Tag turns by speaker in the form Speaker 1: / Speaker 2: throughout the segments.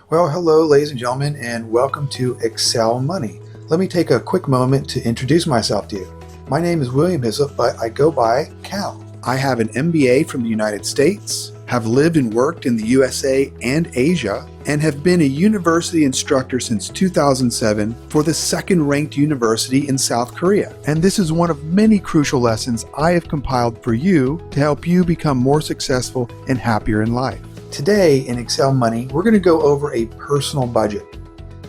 Speaker 1: Well, hello, ladies and gentlemen, and welcome to Excel Money. Let me take a quick moment to introduce myself to you. My name is William Hislop, but I go by Cal. I have an MBA from the United States, have lived and worked in the USA and Asia, and have been a university instructor since 2007 for the second-ranked university in South Korea. And this is one of many crucial lessons I have compiled for you to help you become more successful and happier in life. Today in Excel Money, we're going to go over a personal budget.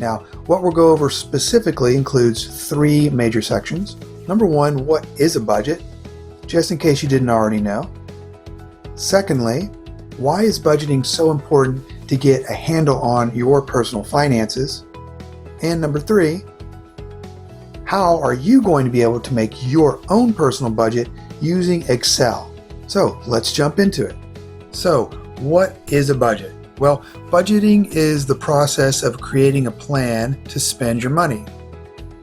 Speaker 1: Now, what we'll go over specifically includes three major sections. Number one, what is a budget? Just in case you didn't already know. Secondly, why is budgeting so important to get a handle on your personal finances? And number three, how are you going to be able to make your own personal budget using Excel? So let's jump into it. So, what is a budget? Well, budgeting is the process of creating a plan to spend your money.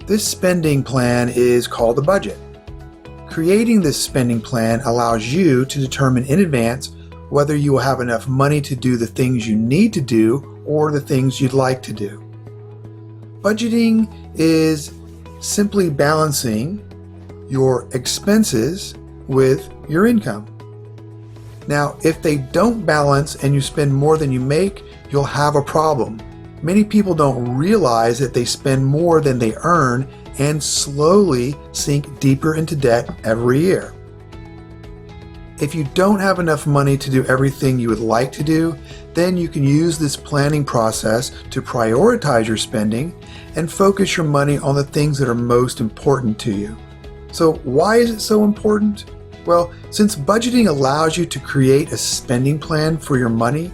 Speaker 1: This spending plan is called a budget. Creating this spending plan allows you to determine in advance whether you will have enough money to do the things you need to do or the things you'd like to do. Budgeting is simply balancing your expenses with your income. Now, if they don't balance and you spend more than you make, you'll have a problem. Many people don't realize that they spend more than they earn and slowly sink deeper into debt every year. If you don't have enough money to do everything you would like to do, then you can use this planning process to prioritize your spending and focus your money on the things that are most important to you. So why is it so important? Well, since budgeting allows you to create a spending plan for your money,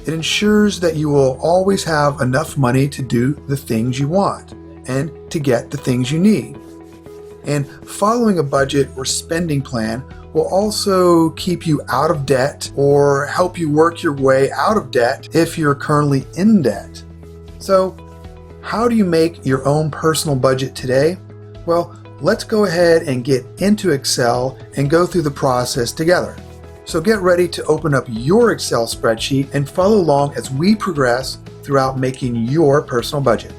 Speaker 1: it ensures that you will always have enough money to do the things you want and to get the things you need. And following a budget or spending plan will also keep you out of debt or help you work your way out of debt if you're currently in debt. So, how do you make your own personal budget today? Well, let's go ahead and get into Excel and go through the process together. So get ready to open up your Excel spreadsheet and follow along as we progress throughout making your personal budget.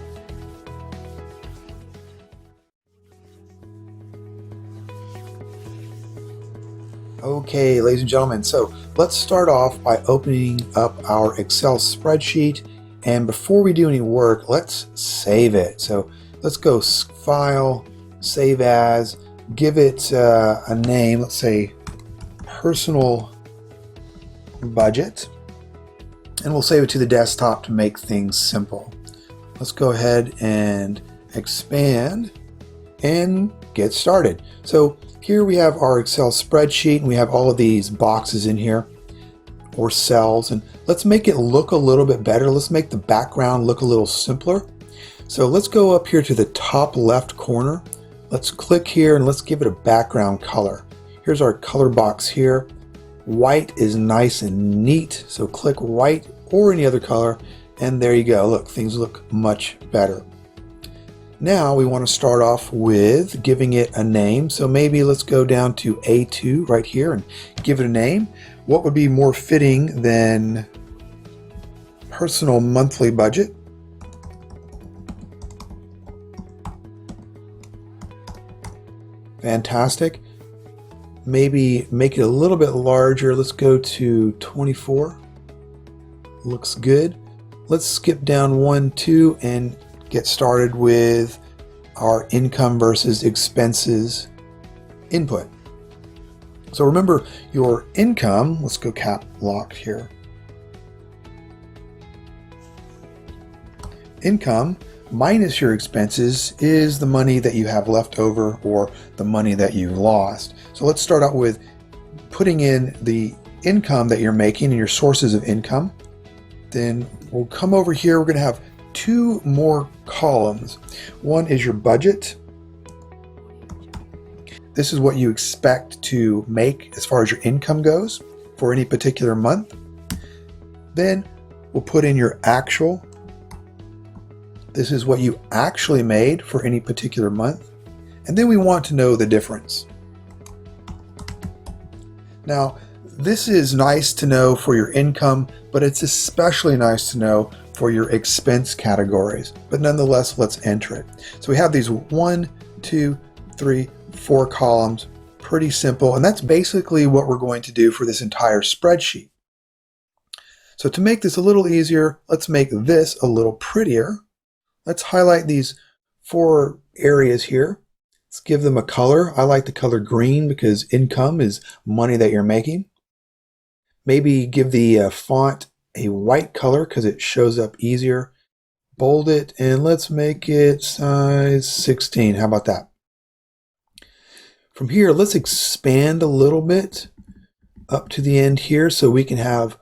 Speaker 1: Okay, ladies and gentlemen, so let's start off by opening up our Excel spreadsheet. And before we do any work, let's save it. So let's go File, Save As, give it a name, let's say Personal Budget, and we'll save it to the desktop to make things simple. Let's go ahead and expand and get started. So here we have our Excel spreadsheet and we have all of these boxes in here or cells, and let's make it look a little bit better. Let's make the background look a little simpler. So let's go up here to the top left corner. Let's click here and let's give it a background color. Here's our color box here. White is nice and neat, so click white or any other color, and there you go. Look, things look much better. Now we want to start off with giving it a name. So maybe let's go down to A2 right here and give it a name. What would be more fitting than Personal Monthly Budget? Fantastic. Maybe make it a little bit larger. Let's go to 24. Looks good. Let's skip down 1, 2 and get started with our income versus expenses input. So remember your income, let's go cap lock here. Income minus your expenses is the money that you have left over or the money that you lost. So let's start out with putting in the income that you're making and your sources of income. Then we'll come over here, we're going to have two more columns. One is your budget. This is what you expect to make as far as your income goes for any particular month. Then we'll put in your actual. This is what you actually made for any particular month. And then we want to know the difference. Now, this is nice to know for your income, but it's especially nice to know for your expense categories, but nonetheless, let's enter it. So we have these 1, 2, 3, 4 columns, pretty simple, and that's basically what we're going to do for this entire spreadsheet. So to make this a little easier, let's make this a little prettier. Let's highlight these 4 areas here. Let's give them a color. I like the color green because income is money that you're making. Maybe give the font a white color because it shows up easier. Bold it, and let's make it size 16. How about that? From here, let's expand a little bit up to the end here so we can have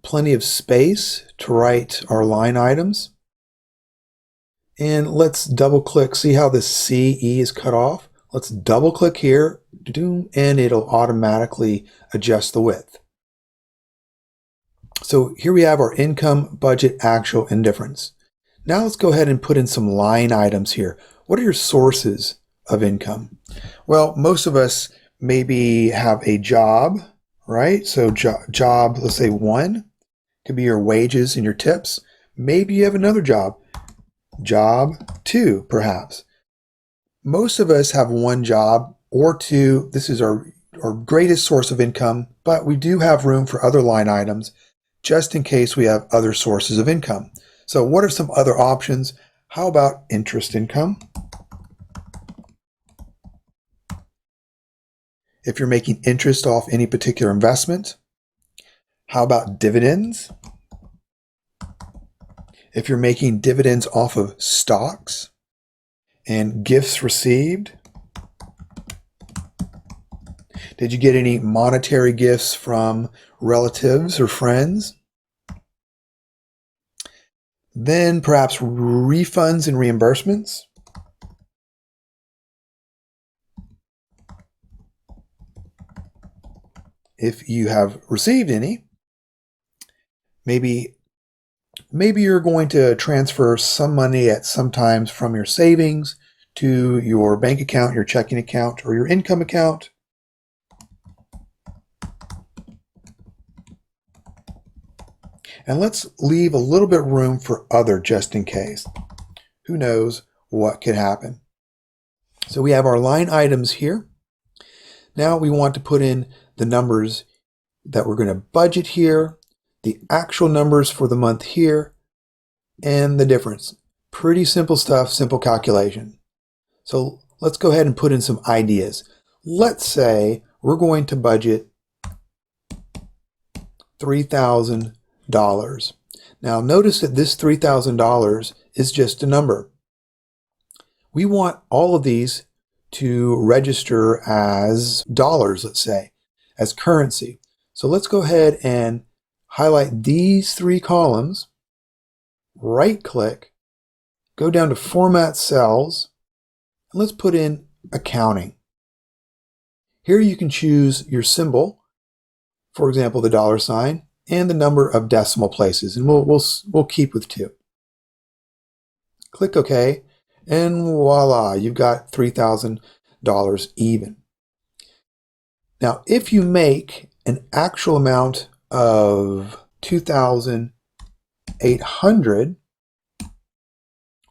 Speaker 1: plenty of space to write our line items. And let's double click, see how the CE is cut off? Let's double click here, and it'll automatically adjust the width. So here we have our income, budget, actual, and difference. Now let's go ahead and put in some line items here. What are your sources of income? Well, most of us maybe have a job, right? So job, let's say 1, could be your wages and your tips. Maybe you have another job. Job 2, perhaps. Most of us have 1 job or 2. This is our greatest source of income, but we do have room for other line items just in case we have other sources of income. So what are some other options? How about interest income? If you're making interest off any particular investment. How about dividends? If you're making dividends off of stocks and gifts received. Did you get any monetary gifts from relatives or friends? Then perhaps refunds and reimbursements. If you have received any, maybe you're going to transfer some money at some times from your savings to your bank account, your checking account, or your income account. And let's leave a little bit room for other just in case. Who knows what could happen? So we have our line items here. Now we want to put in the numbers that we're going to budget here, the actual numbers for the month here, and the difference. Pretty simple stuff, simple calculation. So let's go ahead and put in some ideas. Let's say we're going to budget $3,000. Now notice that this $3,000 is just a number. We want all of these to register as dollars, let's say, as currency. So let's go ahead and highlight these 3 columns, right click, go down to Format Cells, and let's put in accounting. Here you can choose your symbol, for example, the $, and the number of decimal places, and we'll keep with 2. Click OK, and voila, you've got $3,000 even. Now, if you make an actual amount of $2,800,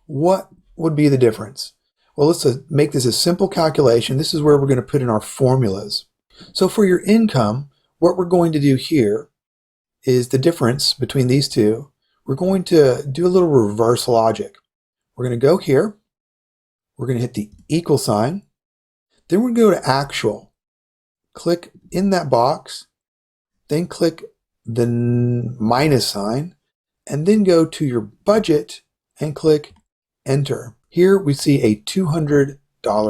Speaker 1: what would be the difference? Well, let's make this a simple calculation. This is where we're going to put in our formulas. So for your income, what we're going to do here is the difference between these two. We're going to do a little reverse logic. We're going to go here. We're going to hit the equal sign. Then we're going to go to actual. Click in that box, then click the minus sign, and then go to your budget and click enter. Here we see a $200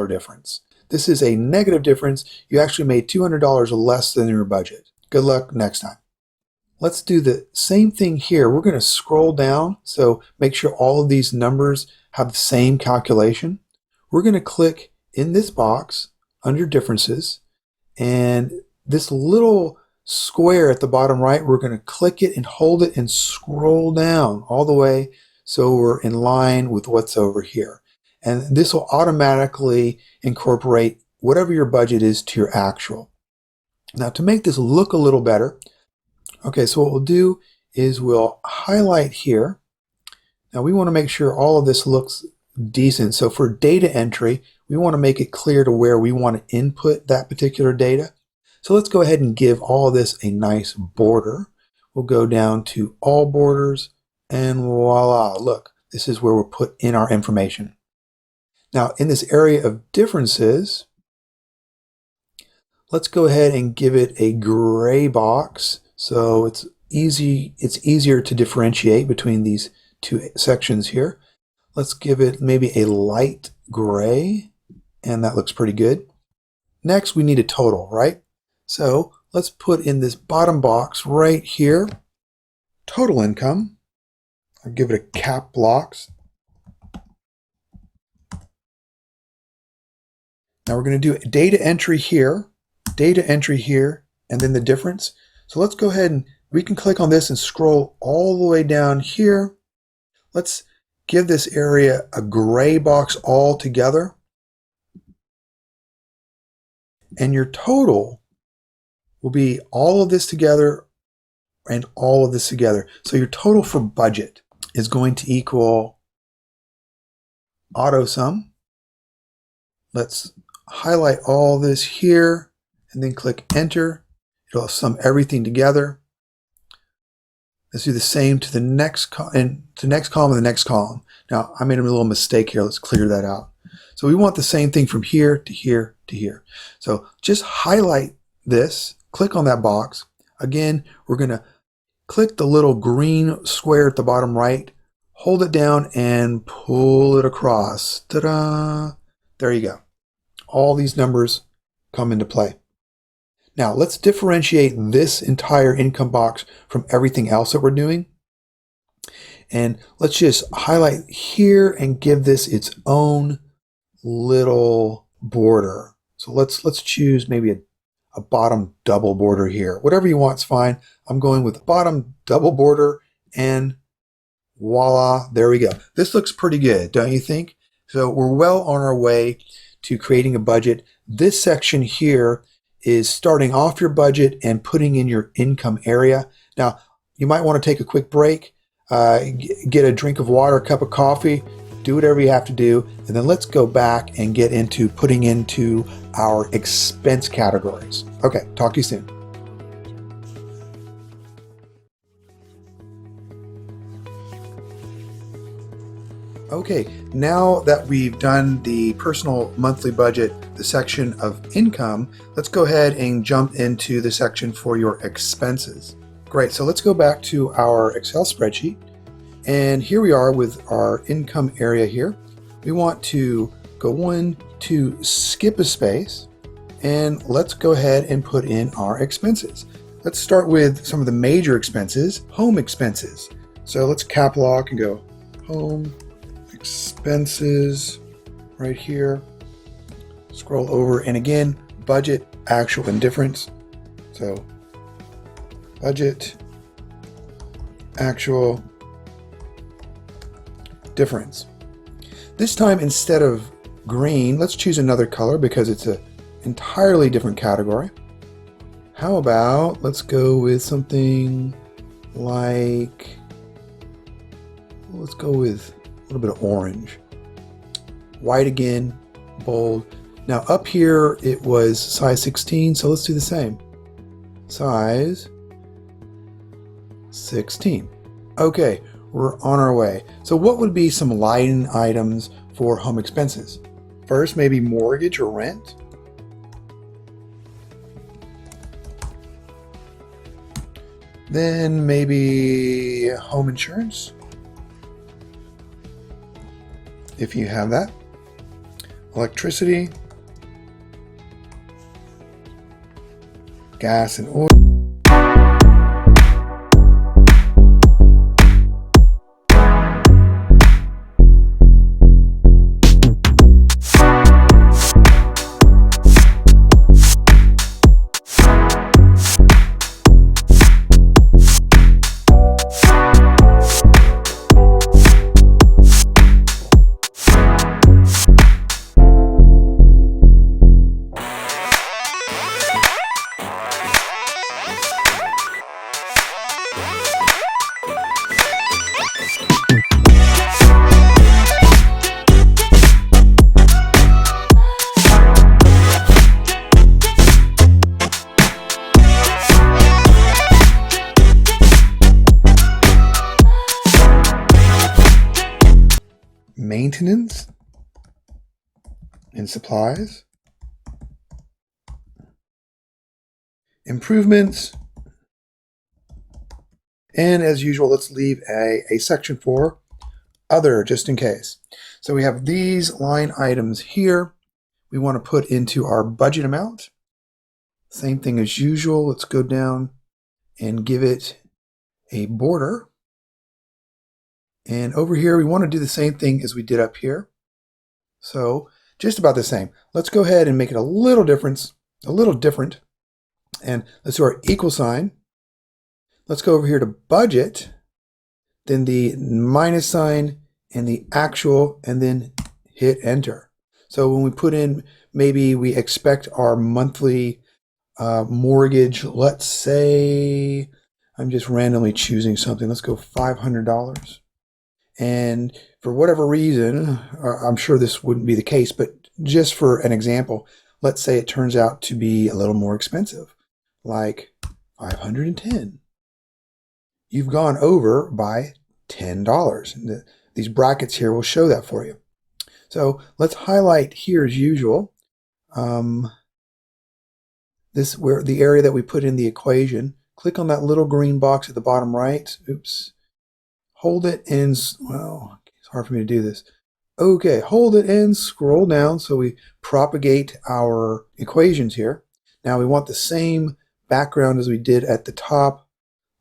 Speaker 1: difference. This is a negative difference. You actually made $200 less than your budget. Good luck next time. Let's do the same thing here. We're going to scroll down, so make sure all of these numbers have the same calculation. We're going to click in this box under differences, and this little square at the bottom right, we're going to click it and hold it and scroll down all the way so we're in line with what's over here. And this will automatically incorporate whatever your budget is to your actual. Now to make this look a little better, okay, so what we'll do is we'll highlight here Now we want to make sure all of this looks decent. So for data entry, we want to make it clear to where we want to input that particular data. So let's go ahead and give all of this a nice border. We'll go down to all borders and voila, look, this is where we'll put in our information. Now in this area of differences, let's go ahead and give it a gray box so it's easier to differentiate between these two sections here. Let's give it maybe a light gray, and that looks pretty good. Next, we need a total, right? So let's put in this bottom box right here, total income. I'll give it a cap blocks. Now we're going to do data entry here, and then the difference. So let's go ahead and we can click on this and scroll all the way down here. Let's give this area a gray box all together. And your total will be all of this together and all of this together. So your total for budget is going to equal auto sum. Let's highlight all this here and then click enter. It'll sum everything together. Let's do the same to the next column and the next column. Now I made a little mistake here. Let's clear that out. So we want the same thing from here to here to here. So just highlight this, click on that box. Again, we're going to click the little green square at the bottom right, hold it down and pull it across. Ta-da! There you go. All these numbers come into play. Now let's differentiate this entire income box from everything else that we're doing. And let's just highlight here and give this its own little border. So let's choose maybe a bottom double border here. Whatever you want is fine. I'm going with bottom double border and voila, there we go. This looks pretty good, don't you think? So we're well on our way to creating a budget. This section here is starting off your budget and putting in your income area. Now, you might want to take a quick break, get a drink of water, a cup of coffee, do whatever you have to do, and then let's go back and get into putting into our expense categories. Okay, talk to you soon. Okay, now that we've done the personal monthly budget, the section of income, let's go ahead and jump into the section for your expenses. Great, so let's go back to our Excel spreadsheet. And here we are with our income area here. We want to go in to skip a space, and let's go ahead and put in our expenses. Let's start with some of the major expenses, home expenses. So let's cap lock and go home expenses right here. Scroll over, and again, budget, actual, and difference. So budget, actual, difference. This time, instead of green, let's choose another color because it's an entirely different category. How about let's go with something like, let's go with a little bit of orange. White again, bold. Now up here it was size 16, so let's do the same. Size 16. Okay, we're on our way. So what would be some line items for home expenses? First, maybe mortgage or rent. Then maybe home insurance, if you have that. Electricity, gas and oil. maintenance and supplies, improvements, and as usual, let's leave a section for other just in case. So we have these line items here we want to put into our budget amount. Same thing as usual. Let's go down and give it a border. And over here, we want to do the same thing as we did up here. So just about the same. Let's go ahead and make it a little different. And let's do our equal sign. Let's go over here to budget, then the minus sign and the actual, and then hit enter. So when we put in, maybe we expect our monthly mortgage, let's say, I'm just randomly choosing something. Let's go $500. And for whatever reason, I'm sure this wouldn't be the case, but just for an example, let's say it turns out to be a little more expensive, like $510. You've gone over by $10. And these brackets here will show that for you. So let's highlight here as usual. This where the area that we put in the equation. Click on that little green box at the bottom right. Oops. Hold it and, well, it's hard for me to do this. Okay, hold it and scroll down so we propagate our equations here. Now we want the same background as we did at the top.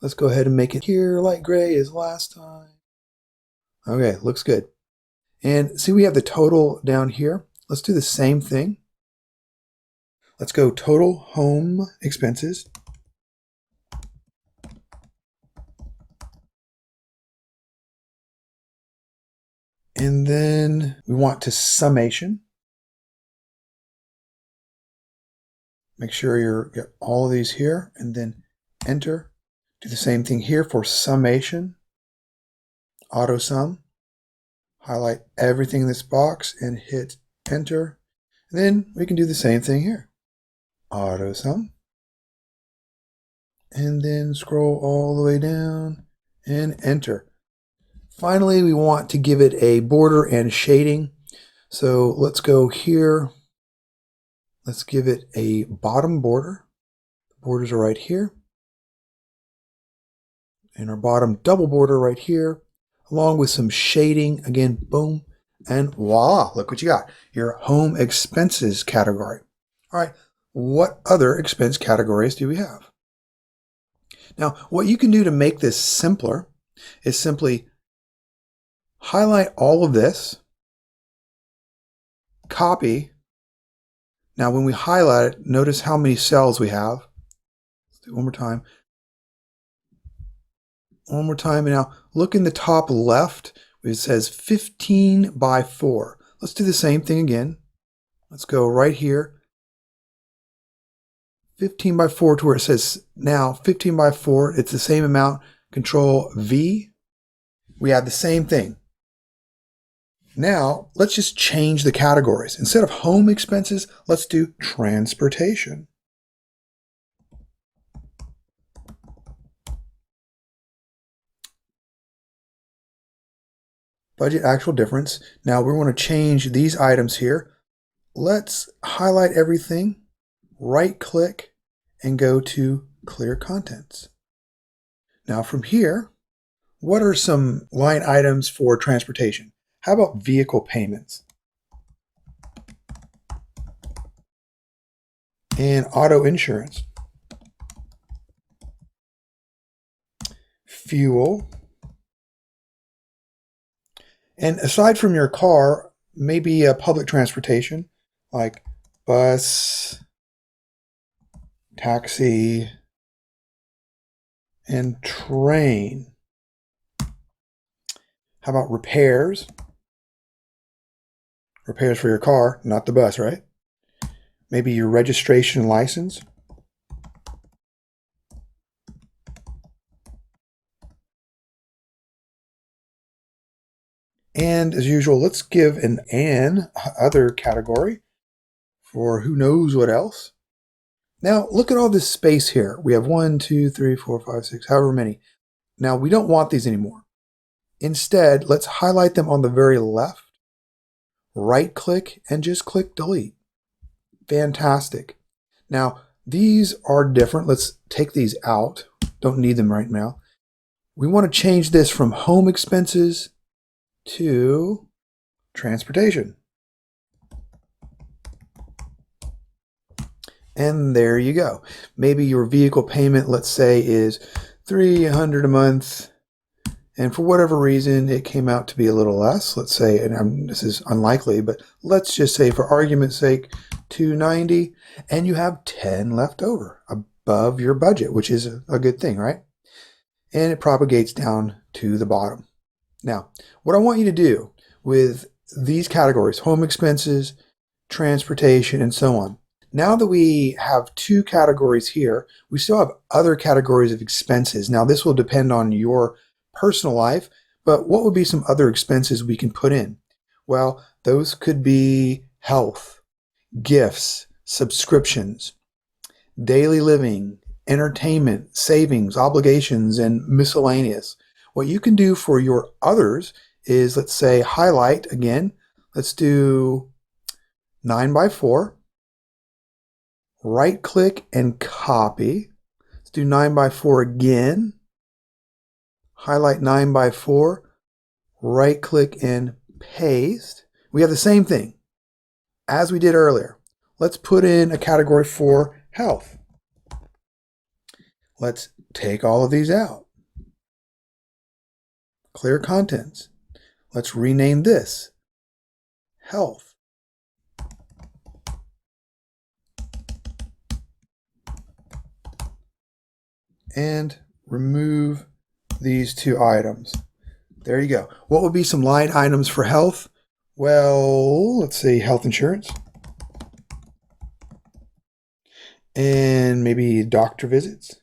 Speaker 1: Let's go ahead and make it here light gray as last time. Okay, looks good. And see, we have the total down here. Let's do the same thing. Let's go total home expenses. And then we want to summation. Make sure you get all of these here and then enter. Do the same thing here for summation. Auto sum. Highlight everything in this box and hit enter. And then we can do the same thing here. Auto sum. And then scroll all the way down and enter. Finally, we want to give it a border and shading. So let's go here. Let's give it a bottom border. The borders are right here. And our bottom double border right here, along with some shading. Again, boom, and voila, look what you got. Your home expenses category. All right, what other expense categories do we have? Now, what you can do to make this simpler is simply highlight all of this, copy. Now, when we highlight it, notice how many cells we have. Let's do it one more time. One more time, and now look in the top left. It says 15 by 4. Let's do the same thing again. Let's go right here. 15 by 4 to where it says now 15 by 4. It's the same amount. Control V. We have the same thing. Now, let's just change the categories. Instead of home expenses, let's do transportation. Budget actual difference. Now we want to change these items here. Let's highlight everything, right click, and go to clear contents. Now from here, what are some line items for transportation? How about vehicle payments? And auto insurance. Fuel. And aside from your car, maybe public transportation like bus, taxi, and train. How about repairs? Repairs for your car, not the bus, right? Maybe your registration and license. And as usual, let's give an other category for who knows what else. Now look at all this space here. We have 1, 2, 3, 4, 5, 6, however many. Now we don't want these anymore. Instead, let's highlight them on the very left right click and just click delete. Fantastic. Now, these are different. Let's take these out. Don't need them right now. We want to change this from home expenses to transportation. And there you go. Maybe your vehicle payment, let's say, is $300 a month. And for whatever reason, it came out to be a little less. Let's say, and this is unlikely, but let's just say for argument's sake, $290, and you have 10 left over above your budget, which is a good thing, right? And it propagates down to the bottom. Now, what I want you to do with these categories, home expenses, transportation, and so on. Now that we have two categories here, we still have other categories of expenses. Now, this will depend on your personal life, but what would be some other expenses we can put in? Well, those could be health, gifts, subscriptions, daily living, entertainment, savings, obligations, and miscellaneous. What you can do for your others is, let's say, highlight again. Let's do 9x4. Right click and copy. Let's do 9x4 again. Highlight 9x4. Right click and paste. We have the same thing as we did earlier. Let's put in a category for health. Let's take all of these out. Clear contents. Let's rename this health. And remove these two items. There you go. What would be some line items for health? Well, let's say health insurance. And maybe doctor visits.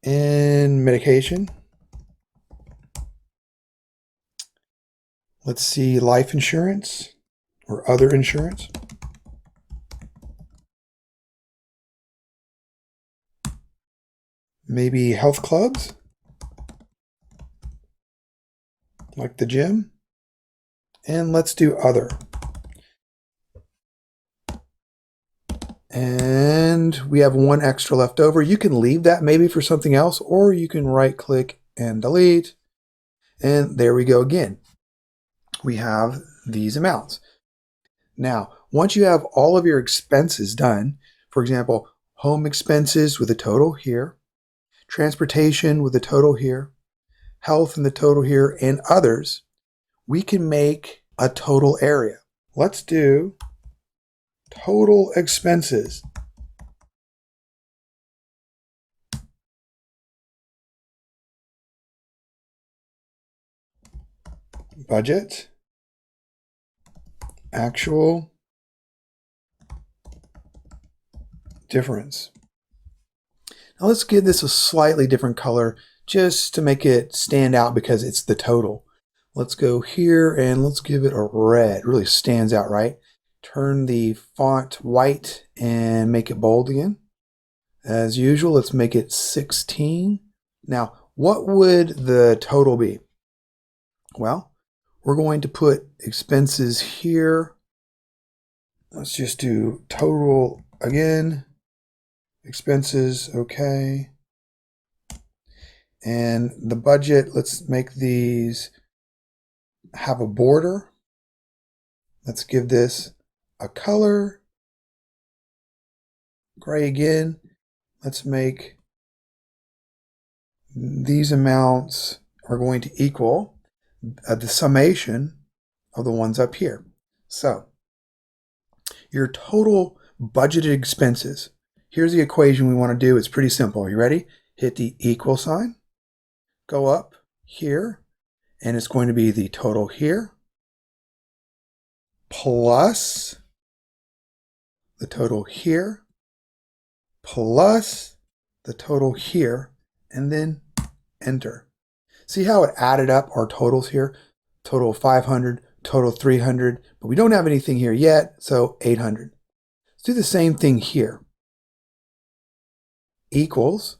Speaker 1: And medication. Let's see, life insurance or other insurance. Maybe health clubs, like the gym. And let's do other. And we have one extra left over. You can leave that maybe for something else, or you can right click and delete. And there we go again. We have these amounts. Now, once you have all of your expenses done, for example, home expenses with a total here, transportation with a total here, health and the total here, and others, we can make a total area. Let's do total expenses. Budget, actual, difference. Now let's give this a slightly different color just to make it stand out because it's the total. Let's go here and let's give it a red. It really stands out, right? Turn the font white and make it bold again. As usual, let's make it 16. Now, what would the total be? Well, we're going to put expenses here. Let's just do total again. Expenses, okay. And the budget, let's make these have a border. Let's give this a color. Gray again. Let's make these amounts are going to equal the summation of the ones up here. So your total budgeted expenses. Here's the equation we want to do. It's pretty simple. Are you ready? Hit the equal sign. Go up here. And it's going to be the total here plus the total here plus the total here, and then enter. See how it added up our totals here? Total 500, total 300, but we don't have anything here yet, so 800. Let's do the same thing here. Equals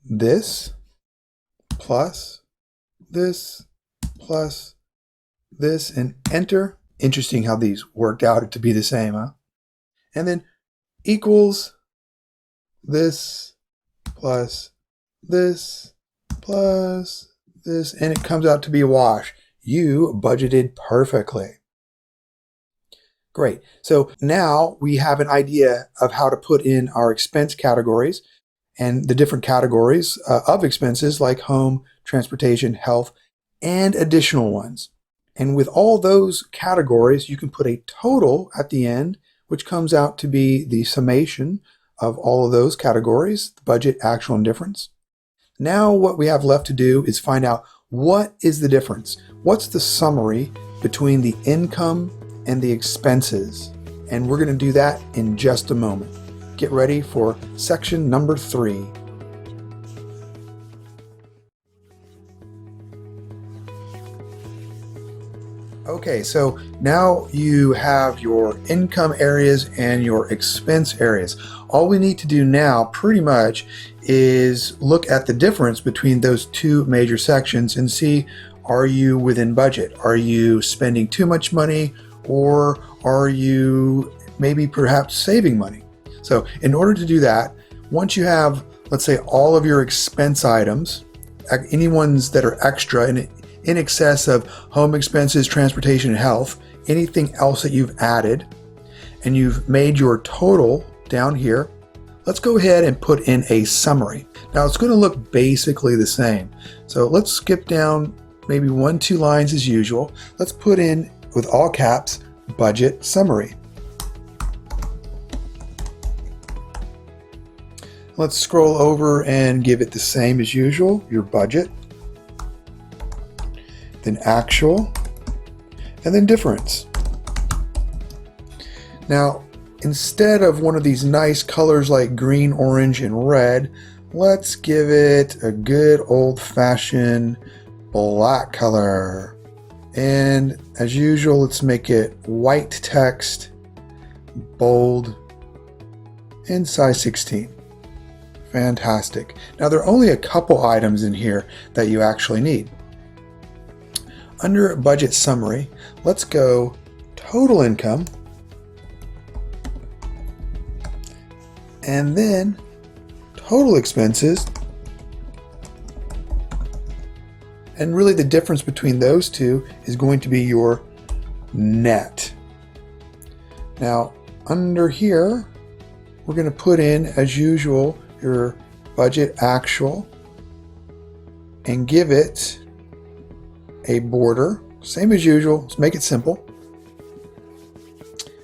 Speaker 1: this plus this plus this, and enter. Interesting how these worked out to be the same, huh? And then equals this plus this plus this, and it comes out to be a wash. You budgeted perfectly. Great. So now we have an idea of how to put in our expense categories and the different categories of expenses like home, transportation, health, and additional ones. And with all those categories, you can put a total at the end, which comes out to be the summation of all of those categories, the budget, actual, and difference. Now what we have left to do is find out what is the difference. What's the summary between the income and the expenses? And we're going to do that in just a moment. Get ready for section number 3. Okay, so now you have your income areas and your expense areas. All we need to do now pretty much is look at the difference between those two major sections and see, are you within budget? Are you spending too much money, or are you maybe perhaps saving money? So in order to do that, once you have, let's say, all of your expense items, any ones that are extra in excess of home expenses, transportation, and health, anything else that you've added, and you've made your total down here, let's go ahead and put in a summary. Now it's going to look basically the same. So let's skip down maybe 1-2 lines as usual. Let's put in, with all caps, budget summary. Let's scroll over and give it the same as usual, your budget, then actual, and then difference. Now, instead of one of these nice colors like green, orange, and red, let's give it a good old-fashioned black color. And as usual, let's make it white text, bold, and size 16. Fantastic. Now, there are only a couple items in here that you actually need. Under budget summary, let's go total income, and then total expenses. And really the difference between those two is going to be your net. Now, under here, we're going to put in, as usual, your budget actual and give it a border, same as usual. Let's make it simple.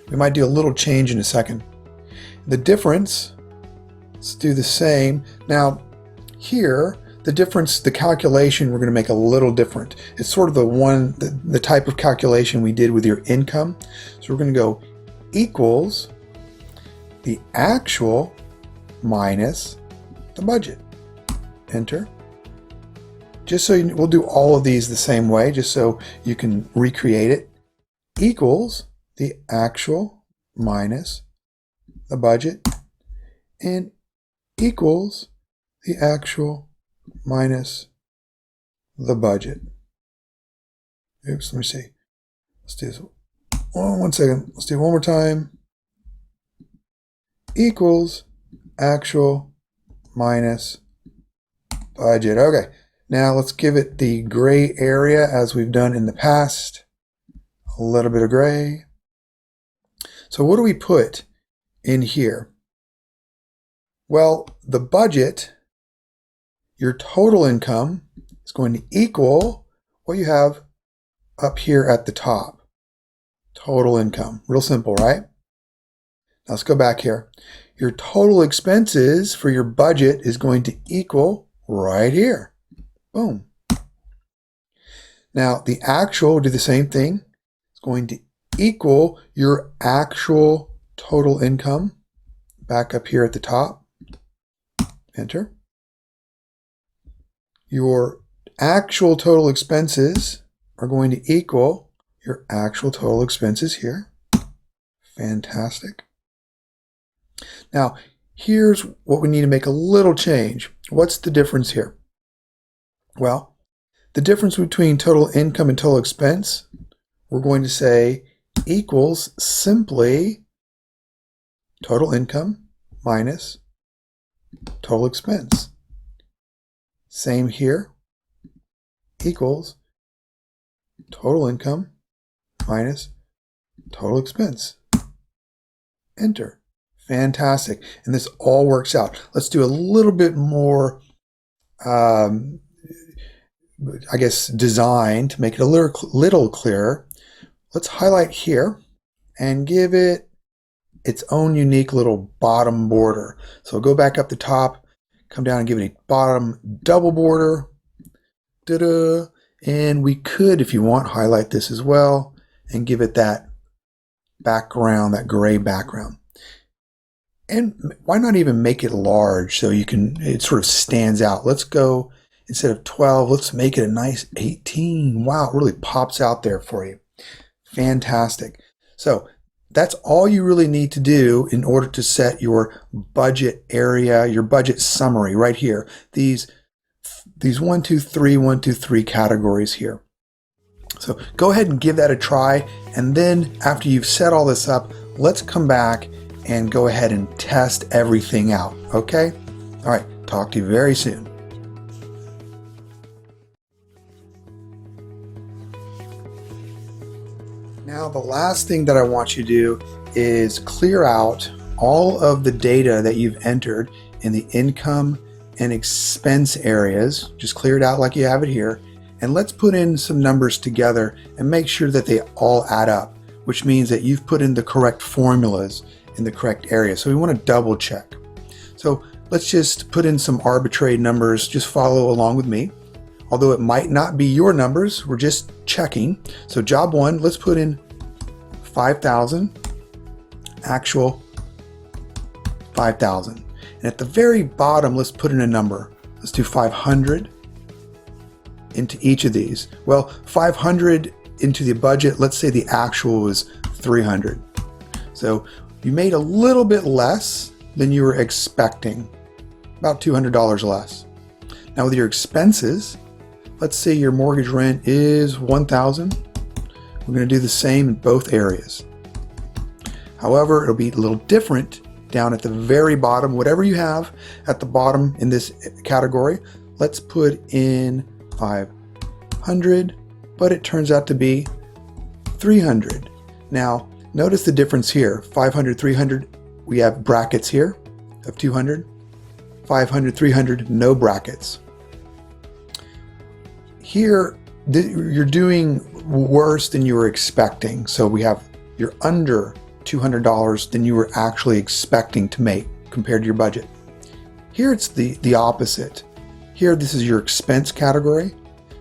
Speaker 1: We might do a little change in a second. The difference, let's do the same. Now here, the difference, the calculation, we're going to make a little different. It's sort of the type of calculation we did with your income. So we're going to go equals the actual minus the budget. Enter. Just so we'll do all of these the same way, just so you can recreate it. Equals the actual minus the budget, and equals the actual minus the budget. Oops, let me see. Let's do this. One second. Let's do it one more time. Equals actual minus budget. Okay. Now let's give it the gray area as we've done in the past. A little bit of gray. So what do we put in here? Well, the budget, your total income, is going to equal what you have up here at the top. Total income. Real simple, right? Now let's go back here. Your total expenses for your budget is going to equal right here. Boom. Now the actual will do the same thing. It's going to equal your actual total income back up here at the top. Enter. Your actual total expenses are going to equal your actual total expenses here. Fantastic. Now here's what we need to make a little change. What's the difference here? Well, the difference between total income and total expense, we're going to say equals simply total income minus total expense. Same here, equals total income minus total expense. Enter. Fantastic. And this all works out. Let's do a little bit more, I guess, design to make it a little clearer. Let's highlight here and give it its own unique little bottom border. So go back up the top, come down and give it a bottom double border. Ta-da. And we could, if you want, highlight this as well and give it that background, that gray background. And why not even make it large so it sort of stands out. Let's go, instead of 12, let's make it a nice 18. Wow, it really pops out there for you. Fantastic. So that's all you really need to do in order to set your budget area, your budget summary right here. These 1, 2, 3 categories here. So go ahead and give that a try. And then after you've set all this up, let's come back and go ahead and test everything out. Okay? All right. Talk to you very soon. Now, the last thing that I want you to do is clear out all of the data that you've entered in the income and expense areas. Just clear it out like you have it here. And let's put in some numbers together and make sure that they all add up, which means that you've put in the correct formulas in the correct area. So we want to double check. So let's just put in some arbitrary numbers. Just follow along with me. Although it might not be your numbers, we're just checking. So job 1, let's put in 5,000, actual 5,000. And at the very bottom, let's put in a number. Let's do 500 into each of these. Well, 500 into the budget, let's say the actual was 300. So you made a little bit less than you were expecting, about $200 less. Now with your expenses, let's say your mortgage rent is $1,000. We're going to do the same in both areas. However, it'll be a little different down at the very bottom. Whatever you have at the bottom in this category, let's put in 500, but it turns out to be 300. Now, notice the difference here. 500, 300, we have brackets here of 200. 500, 300, no brackets. Here, you're doing worse than you were expecting. So you're under $200 than you were actually expecting to make compared to your budget. Here it's the opposite. Here, this is your expense category.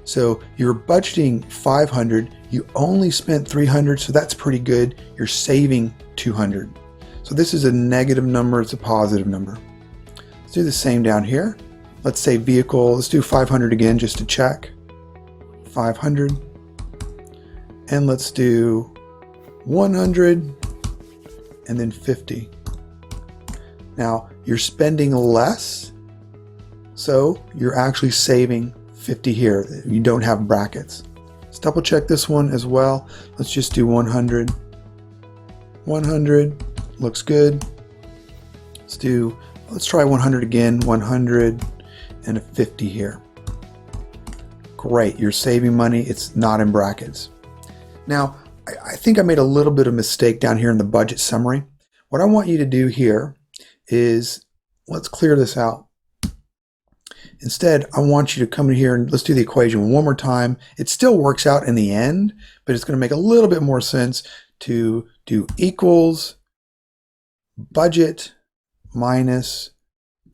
Speaker 1: So you're budgeting 500, you only spent 300, so that's pretty good. You're saving 200. So this is a negative number, it's a positive number. Let's do the same down here. Let's say vehicle, let's do 500 again just to check. 500. And let's do 100 and then 50. Now you're spending less, so you're actually saving 50 here. You don't have brackets. Let's double check this one as well. Let's just do 100. 100 looks good. Let's try 100 again. 100 and a 50 here. Great, you're saving money. It's not in brackets. Now, I think I made a little bit of mistake down here in the budget summary. What I want you to do here is, let's clear this out. Instead, I want you to come in here and let's do the equation one more time. It still works out in the end, but it's going to make a little bit more sense to do equals budget minus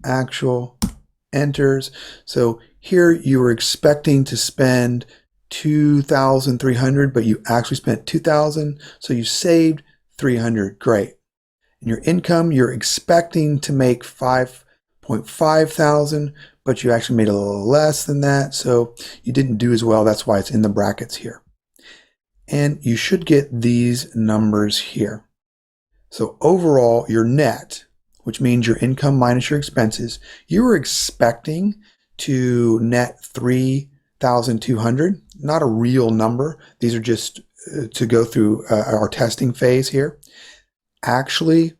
Speaker 1: actual enters. So here you were expecting to spend 2,300, but you actually spent 2,000. So you saved 300. Great. And your income, you're expecting to make 5.5 thousand, but you actually made a little less than that. So you didn't do as well. That's why it's in the brackets here. And you should get these numbers here. So overall, your net, which means your income minus your expenses, you were expecting to net 3,200. Not a real number. These are just to go through our testing phase here. Actually,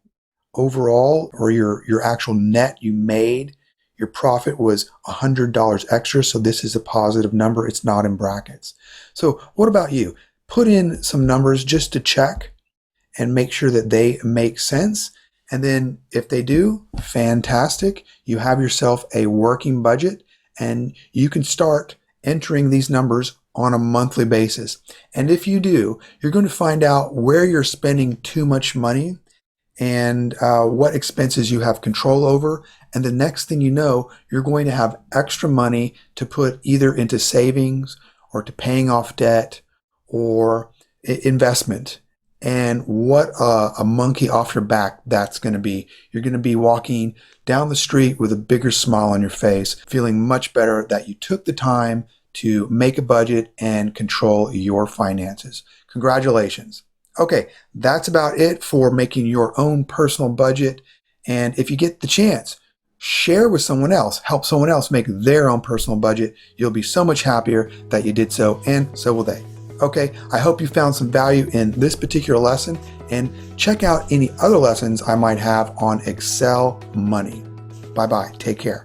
Speaker 1: overall, or your actual net you made, your profit was $100 extra. So this is a positive number. It's not in brackets. So what about you? Put in some numbers just to check and make sure that they make sense. And then if they do, fantastic. You have yourself a working budget and you can start entering these numbers on a monthly basis. And if you do, you're going to find out where you're spending too much money and what expenses you have control over. And the next thing you know, you're going to have extra money to put either into savings or to paying off debt or investment. And what a monkey off your back that's going to be. You're going to be walking down the street with a bigger smile on your face, feeling much better that you took the time to make a budget and control your finances. Congratulations. Okay, that's about it for making your own personal budget. And if you get the chance, share with someone else, help someone else make their own personal budget. You'll be so much happier that you did so, and so will they. Okay, I hope you found some value in this particular lesson, and check out any other lessons I might have on Excel Money. Bye-bye. Take care.